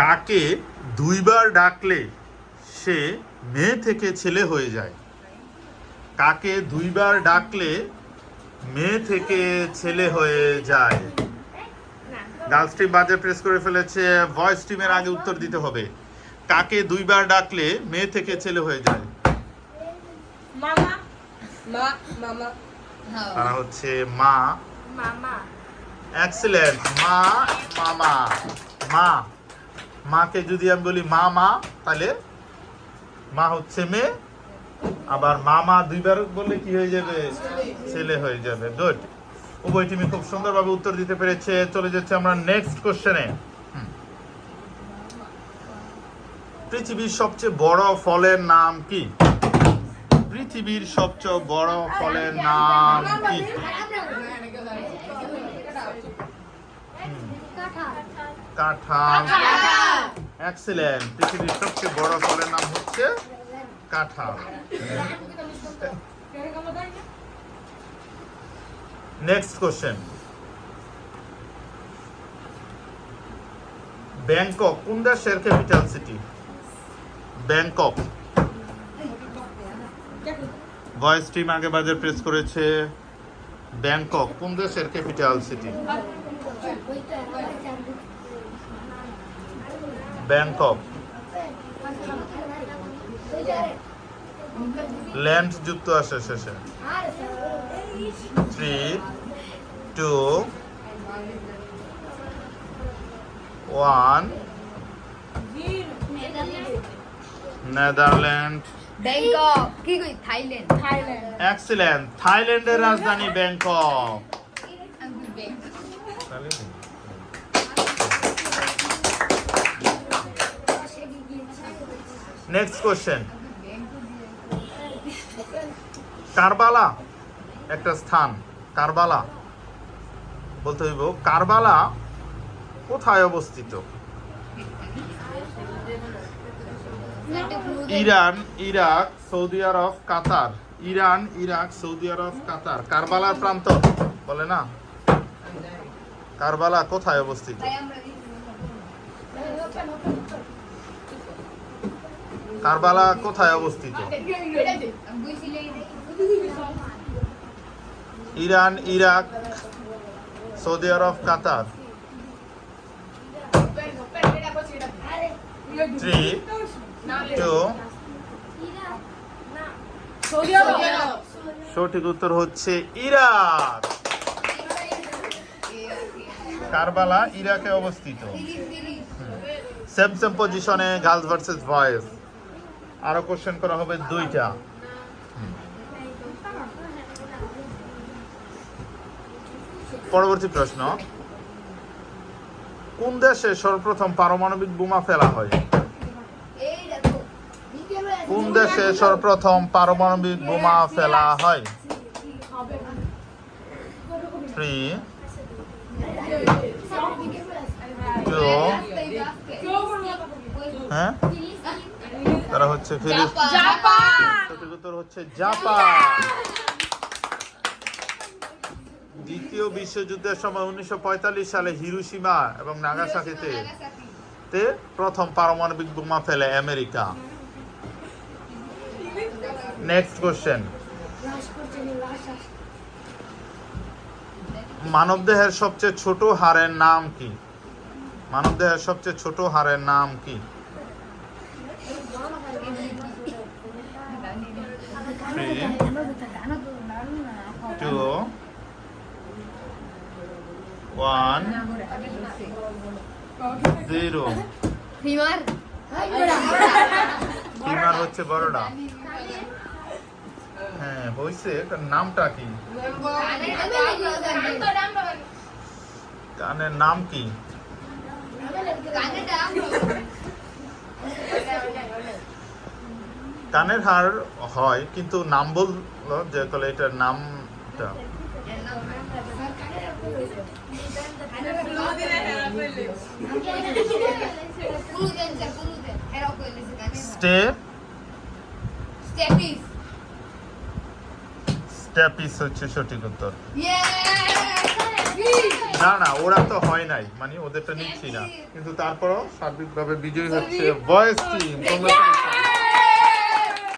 কাকে দুইবার ডাকলে সে মেয়ে থেকে ছেলে হয়ে যায়? কাকে দুইবার ডাকলে মেয়ে থেকে ছেলে হয়ে যায়? গার্লস টিম বাজে প্রেস করে ফেলেছে, বয়েজ টিমের আগে উত্তর দিতে হবে। কাকে দুইবার ডাকলে মেয়ে থেকে ছেলে হয়ে যায়? মামা মা মামা তারা হচ্ছে মা। মামা এক্সিলেন্ট। মা মামা। মা, মাকে যদি আমি বলি মা মা, তাহলে মা হচ্ছে মেয়ে, আবার মামা দুইবার বললে কি হয়ে যাবে? ছেলে হয়ে যাবে। গুড। উভয় টিমই খুব সুন্দরভাবে উত্তর দিতে পেরেছে। চলে যাচ্ছে আমরা নেক্সট কোশ্চেনে। পৃথিবীর সবচেয়ে বড় ফলের নাম কি? পৃথিবীর সবচেয়ে বড় ফলের নাম কি? কাঁঠাল। এক্সিলেন্ট। পৃথিবীর সবচেয়ে বড় ফলের নাম হচ্ছে কাঁঠাল। Next question. ব্যাংকক কোন দেশের capital city? Bangkok. Voice team আগে বাজে প্রেস করেছে। ব্যাংকক কোন দেশের ক্যাপিটাল সিটি? ব্যাংকক। ল্যান্ড যুক্ত আসে শেষে। 3, 2, 1। নেদারল্যান্ড। ব্যাংকক কি কই থাইল্যান্ড এক্সিলেন্ট। থাইল্যান্ডের রাজধানী ব্যাংকক। Next question. কারবালা একটা স্থান। কারবালা বলতে হইব কারবালা কোথায় অবস্থিত? ইরান, ইরাক, সৌদি আরব, কাতার। ইরান, ইরাক, সৌদি আরব, কাতার। কারবালার প্রান্ত বলে না? কারবালা কোথায় অবস্থিত? কারবালা কোথায় অবস্থিত? ইরান, ইরাক, সৌদি আরব, কাতার। 3, 2। সঠিক উত্তর হচ্ছে ইরাক। কারবালা ইরাকে অবস্থিত। সেম সেম পজিশনে গার্লস ভার্সেস বয়েজ। আরো কোশ্চেন করা হবে 2টা। পরবর্তী প্রশ্ন। কোন দেশে সর্বপ্রথম পারমাণবিক বোমা ফেলা হয়? কোন দেশে সর্বপ্রথম পারমাণবিক বোমা ফেলা হয়? 3, 2। হ্যাঁ, তারা হচ্ছে সঠিক উত্তর হচ্ছে জাপান। দ্বিতীয় বিশ্বযুদ্ধের সময় 1945 সালে হিরোশিমা এবং নাগাসাকিতে প্রথম পারমাণবিক বোমা ফেলে আমেরিকা। Next question. মানবদেহের সবচেয়ে ছোট হাড়ের নাম কি? মানবদেহের সবচেয়ে ছোট হাড়ের নাম কি? 3, 2, 1, 0। ফিমার ফিমার হচ্ছে বড়টা। হ্যাঁ হয়েছে। নামটা কি? কানের নাম কি? কানের হাড় হয়, কিন্তু নাম বললো যে কলে এটার নামটা। স্টেপিস হচ্ছে সঠিক উত্তর। না না ওরা তো হয় নাই মানে ওদেরটা নিচ্ছি না কিন্তু তারপরও সার্বিকভাবে বিজয়ী হচ্ছে বয়েজ টিম।